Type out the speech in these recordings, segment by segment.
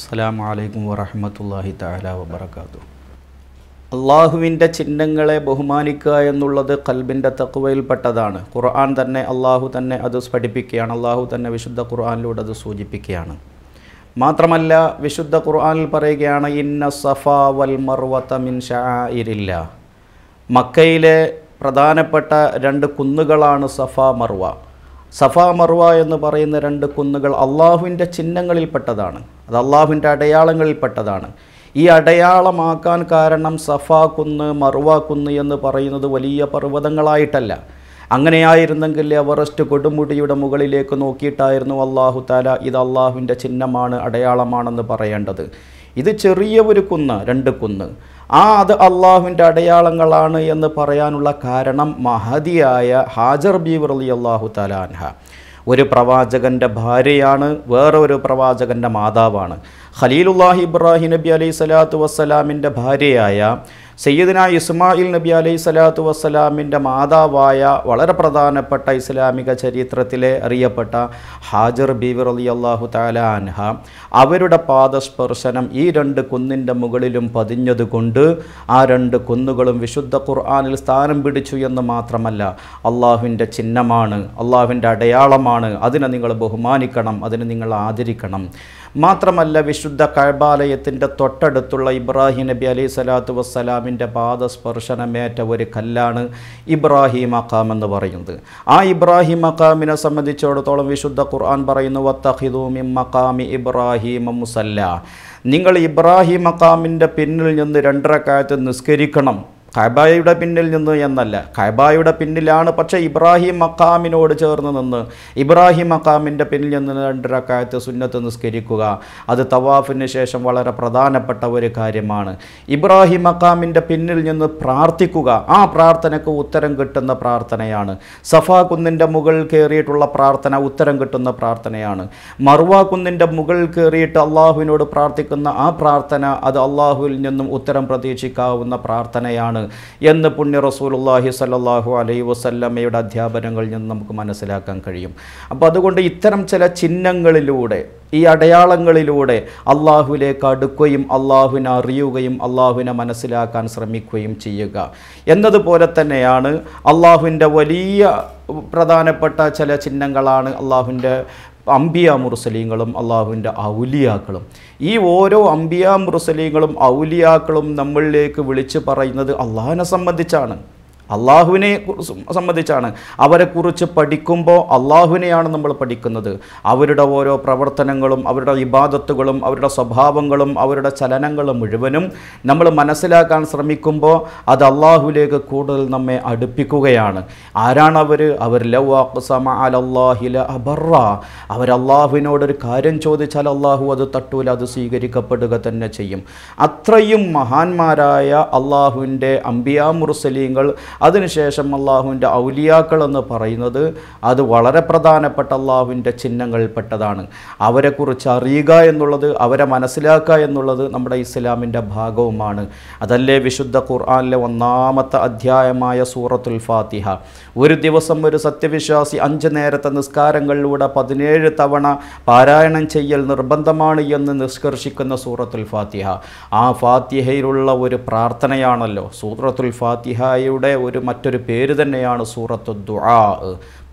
അസ്സലാമു അലൈക്കും വറഹ്മത്തുള്ളാഹി തആല വബറകാതുഹു. അള്ളാഹുവിൻ്റെ ചിഹ്നങ്ങളെ ബഹുമാനിക്കുക എന്നുള്ളത് ഖൽബിൻ്റെ തഖ്വയിൽപ്പെട്ടതാണ്. ഖുർആൻ തന്നെ അള്ളാഹു തന്നെ അത് പഠിപ്പിക്കുകയാണ്. അള്ളാഹു തന്നെ വിശുദ്ധ ഖുർആനിലൂടെ അത് സൂചിപ്പിക്കുകയാണ്. മാത്രമല്ല വിശുദ്ധ ഖുർആനിൽ പറയുകയാണ്, ഇന്ന സഫാ വൽ മർവത മിൻ ശആഇരില്ലാ. മക്കയിലെ പ്രധാനപ്പെട്ട രണ്ട് കുന്നുകളാണ് സഫാ മർവ. സഫാ മർവ എന്ന് പറയുന്ന രണ്ട് കുന്നുകൾ അള്ളാഹുവിൻ്റെ ചിഹ്നങ്ങളിൽപ്പെട്ടതാണ്. അത് അള്ളാഹുവിൻ്റെ അടയാളങ്ങളിൽപ്പെട്ടതാണ്. ഈ അടയാളമാക്കാൻ കാരണം സഫാ കുന്ന് മർവ കുന്ന് എന്ന് പറയുന്നത് വലിയ പർവ്വതങ്ങളായിട്ടല്ല. അങ്ങനെയായിരുന്നെങ്കിൽ എവറസ്റ്റ് കൊടുമുടിയുടെ മുകളിലേക്ക് നോക്കിയിട്ടായിരുന്നു അള്ളാഹു താല ഇത് അള്ളാഹുവിൻ്റെ ചിഹ്നമാണ്, അടയാളമാണെന്ന് പറയേണ്ടത്. ഇത് ചെറിയ ഒരു കുന്ന്, രണ്ട് കുന്ന്, അത് അള്ളാഹുവിൻ്റെ അടയാളങ്ങളാണ് എന്ന് പറയാനുള്ള കാരണം മഹദിയായ ഹാജർ ബീവി റളിയല്ലാഹു തആല അൻഹ ഒരു പ്രവാചകൻ്റെ ഭാര്യയാണ്, വേറെ ഒരു പ്രവാചകൻ്റെ മാതാവാണ്. ഖലീലുല്ലാഹി ഇബ്രാഹിം നബി അലൈഹി സ്വലാത്തു വസ്സലാമിൻ്റെ ഭാര്യയായ സയ്യിദുനാ ഇസ്മായിൽ നബി അലൈഹി സ്വലാത്തു വസ്സലാമിൻ്റെ മാതാവായ വളരെ പ്രധാനപ്പെട്ട ഇസ്ലാമിക ചരിത്രത്തിലെ അറിയപ്പെട്ട ഹാജർ ബീവി റളിയല്ലാഹു തആല അൻഹ അവരുടെ പാദസ്പർശനം ഈ രണ്ട് കുന്നിൻ്റെ മുകളിലും പതിഞ്ഞതുകൊണ്ട് ആ രണ്ട് കുന്നുകളും വിശുദ്ധ ഖുർആനിൽ സ്ഥാനം പിടിച്ചു എന്ന് മാത്രമല്ല, അള്ളാഹുവിൻ്റെ ചിഹ്നമാണ്, അള്ളാഹുവിൻ്റെ അടയാളമാണ്. അതിനെ നിങ്ങൾ ബഹുമാനിക്കണം, അതിനെ നിങ്ങൾ ആദരിക്കണം. മാത്രമല്ല വിശുദ്ധ കഅബാലയത്തിൻ്റെ തൊട്ടടുത്തുള്ള ഇബ്രാഹിം നബി അലൈഹി സ്വലാത്തു വസ്സലാമിൻ്റെ പാദസ്പർശനമേറ്റ ഒരു കല്ലാണ് ഇബ്രാഹിം മഖാം എന്ന് പറയുന്നത്. ആ ഇബ്രാഹിം മഖാമിനെ സംബന്ധിച്ചിടത്തോളം വിശുദ്ധ ഖുർആൻ പറയുന്നു, വത്തഖിദൂ മിൻ മഖാമി ഇബ്രാഹിം മുസല്ല. നിങ്ങൾ ഇബ്രാഹിം മഖാമിൻ്റെ പിന്നിൽ നിന്ന് 2 റക്അത്ത് നിസ്കരിക്കണം. കഅബയുടെ പിന്നിൽ നിന്ന് എന്നല്ല, കഅബയുടെ പിന്നിലാണ്, പക്ഷേ ഇബ്രാഹിം മഖാമിനോട് ചേർന്ന് നിന്ന് ഇബ്രാഹിം മഖാമിൻ്റെ പിന്നിൽ നിന്ന് 2 റക്അത്ത് സുന്നത്ത് നിസ്കരിക്കുക. അത് തവാഫിന് ശേഷം വളരെ പ്രധാനപ്പെട്ട ഒരു കാര്യമാണ്. ഇബ്രാഹിം മഖാമിൻ്റെ പിന്നിൽ നിന്ന് പ്രാർത്ഥിക്കുക. ആ പ്രാർത്ഥനയ്ക്ക് ഉത്തരം കിട്ടുന്ന പ്രാർത്ഥനയാണ്. സഫാ കുന്നിൻ്റെ മുകളിൽ കയറിയിട്ടുള്ള പ്രാർത്ഥന ഉത്തരം കിട്ടുന്ന പ്രാർത്ഥനയാണ്. മർവ കുന്നിൻ്റെ മുകളിൽ കയറിയിട്ട് അള്ളാഹുവിനോട് പ്രാർത്ഥിക്കുന്ന ആ പ്രാർത്ഥന അത് അള്ളാഹുവിൽ നിന്നും ഉത്തരം പ്രതീക്ഷിക്കാവുന്ന പ്രാർത്ഥനയാണ് എന്ന് പുണ്യ റസൂലുള്ളാഹി സ്വല്ലല്ലാഹു അലൈഹി വസല്ലമയുടെ അധ്യാപനങ്ങളിൽ നിന്ന് നമുക്ക് മനസ്സിലാക്കാൻ കഴിയും. അപ്പോൾ അതുകൊണ്ട് ഇത്തരം ചില ചിഹ്നങ്ങളിലൂടെ, ഈ അടയാളങ്ങളിലൂടെ അള്ളാഹുവിലേക്ക് അടുക്കുകയും അള്ളാഹുവിനെ അറിയുകയും അള്ളാഹുവിനെ മനസ്സിലാക്കാൻ ശ്രമിക്കുകയും ചെയ്യുക എന്നതുപോലെ തന്നെയാണ് അള്ളാഹുവിൻ്റെ വലിയ പ്രധാനപ്പെട്ട ചില ചിഹ്നങ്ങളാണ് അള്ളാഹുവിൻ്റെ അംബിയ മുർസലീങ്ങളും അള്ളാഹുവിൻ്റെ ഔലിയാക്കളും. ഈ ഓരോ അംബിയ മുർസലീങ്ങളും ഔലിയാക്കളും നമ്മളിലേക്ക് വിളിച്ചു പറയുന്നത് അള്ളാഹുവിനെ സംബന്ധിച്ചാണ്, അള്ളാഹുവിനെ സംബന്ധിച്ചാണ്. അവരെക്കുറിച്ച് പഠിക്കുമ്പോൾ അള്ളാഹുവിനെയാണ് നമ്മൾ പഠിക്കുന്നത്. അവരുടെ ഓരോ പ്രവർത്തനങ്ങളും അവരുടെ ഇബാദത്തുകളും അവരുടെ സ്വഭാവങ്ങളും അവരുടെ ചലനങ്ങളും മുഴുവനും നമ്മൾ മനസ്സിലാക്കാൻ ശ്രമിക്കുമ്പോൾ അത് അള്ളാഹുവിലേക്ക് കൂടുതൽ നമ്മെ അടുപ്പിക്കുകയാണ്. ആരാണവർ? അവർ ലൗ അഖ്സമ അലല്ലാഹി ലഅബറ. അവരല്ലാഹുവിനോടൊരു കാര്യം ചോദിച്ചാൽ അള്ളാഹു അത് തട്ടൂല, അത് സ്വീകരിക്കപ്പെടുക തന്നെ ചെയ്യും. അത്രയും മഹാന്മാരായ അള്ളാഹുവിൻ്റെ അംബിയാ മുർസലീങ്ങൾ, അതിനുശേഷം അള്ളാഹുവിൻ്റെ ഔലിയാക്കൾ എന്ന് പറയുന്നത് അത് വളരെ പ്രധാനപ്പെട്ട അള്ളാഹുവിൻ്റെ ചിഹ്നങ്ങളിൽപ്പെട്ടതാണ്. അവരെക്കുറിച്ച് അറിയുക എന്നുള്ളത്, അവരെ മനസ്സിലാക്കുക എന്നുള്ളത് നമ്മുടെ ഇസ്ലാമിൻ്റെ ഭാഗവുമാണ്. അതല്ലേ വിശുദ്ധ ഖുർആനിലെ 1-ാമത്തെ അധ്യായമായ സൂറത്തുൽ ഫാത്തിഹ. ഒരു ദിവസം ഒരു സത്യവിശ്വാസി 5 നേരത്തെ നിസ്കാരങ്ങളിലൂടെ 17 തവണ പാരായണം ചെയ്യൽ നിർബന്ധമാണ് എന്ന് നിഷ്കർഷിക്കുന്ന സൂറത്തുൽ ഫാത്തിഹ. ആ ഫാത്തിഹയിലുള്ള ഒരു പ്രാർത്ഥനയാണല്ലോ സൂറത്തുൽ ഫാത്തിഹയുടെ മറ്റൊരു പേര് തന്നെയാണ് സൂറത്തു ദുആ,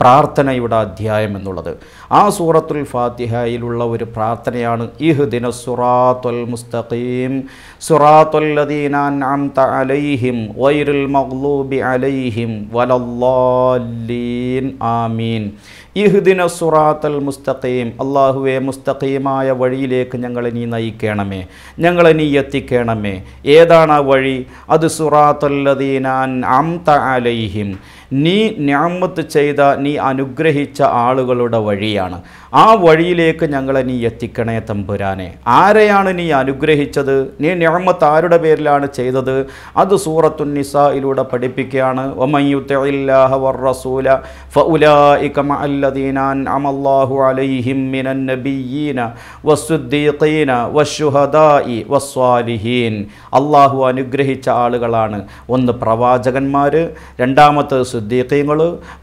പ്രാർത്ഥനയുടെ അധ്യായം എന്നുള്ളത്. ആ സൂറത്തുൽ ഫാത്തിഹയിലുള്ള ഒരു പ്രാർത്ഥനയാണ് ഇഹ്ദിനസ് സിറാത്തുൽ മുസ്തഖീം സിറാത്തുൽ ലദീന അൻഅംത അലൈഹിം ഗൈറുൽ മഗ്ലൂബി അലൈഹിം വലല്ലാലീൻ ആമീൻ. ഇഹ്ദിനസ് സിറാത്തുൽ മുസ്തഖീം. അല്ലാഹുവേ, മുസ്തഖീമായ വഴിയിലേക്ക് ഞങ്ങളെ നീ നയിക്കണമേ, ഞങ്ങളെ നീ എത്തിക്കണമേ. ഏതാണ് ആ വഴി? അത് സിറാത്തുൽ ലദീന അൻഅംത അലൈഹിം, നീ നിഅമത്ത് ചെയ്ത, നീ അനുഗ്രഹിച്ച ആളുകളുടെ വഴിയാണ്. ആ വഴിയിലേക്ക് ഞങ്ങളെ നീ എത്തിക്കണേ തമ്പുരാനെ. ആരെയാണ് നീ അനുഗ്രഹിച്ചത്? നീ നിഅമത്ത് ആരുടെ പേരിലാണ് ചെയ്തത്? അത് സൂറത്തുൻ നിസായിലൂടെ പഠിപ്പിക്കുകയാണ്. വമൻ യുതിഇല്ലാഹ വറസൂല ഫഉലൈക മഅല്ലദീന അൻഅമല്ലാഹു അലൈഹിം മിനൻ നബിയ്യീന വസ്സുദ്ദീഖീന വശുഹദാഇ വസ്സാലിഹീൻ. അല്ലാഹു അനുഗ്രഹിച്ച ആളുകളാണ്. ഒന്ന് പ്രവാചകന്മാർ, രണ്ടാമത്തെ സിദ്ദീഖീങ്ങൾ,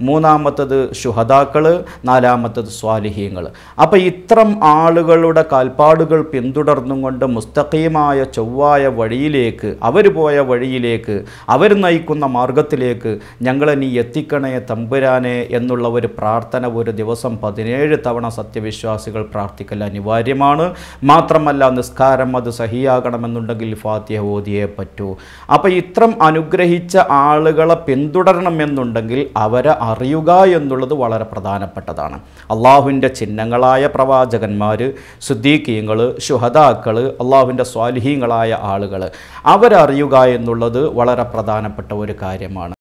മൂന്നാമത്തത് ശുഹദാക്കൾ, നാലാമത്തത് സ്വാലിഹീങ്ങൾ. അപ്പോൾ ഇത്തരം ആളുകളുടെ കാൽപ്പാടുകൾ പിന്തുടർന്നും കൊണ്ട് മുസ്തഖീമായ ചൊവ്വായ വഴിയിലേക്ക്, അവർ പോയ വഴിയിലേക്ക്, അവർ നയിക്കുന്ന മാർഗത്തിലേക്ക് ഞങ്ങളെ നീ എത്തിക്കണേ തമ്പുരാനെ എന്നുള്ള ഒരു പ്രാർത്ഥന ഒരു ദിവസം 17 തവണ സത്യവിശ്വാസികൾ പ്രാർത്ഥിക്കൽ അനിവാര്യമാണ്. മാത്രമല്ല നിസ്കാരം അത് സഹിയാകണമെന്നുണ്ടെങ്കിൽ ഫാത്തിഹ ഓതിയേ പറ്റൂ. അപ്പോൾ ഇത്തരം അനുഗ്രഹിച്ച ആളുകളെ പിന്തുടരണമെന്നുണ്ടെങ്കിൽ അവരെ അറിയുക എന്നുള്ളത് വളരെ പ്രധാനപ്പെട്ടതാണ്. അള്ളാഹുവിൻ്റെ ചിഹ്നങ്ങളായ പ്രവാചകന്മാർ, സിദ്ദീഖീങ്ങൾ, ശുഹദാക്കൾ, അള്ളാഹുവിൻ്റെ സ്വാലിഹീങ്ങളായ ആളുകൾ അവരറിയുക എന്നുള്ളത് വളരെ പ്രധാനപ്പെട്ട ഒരു കാര്യമാണ്.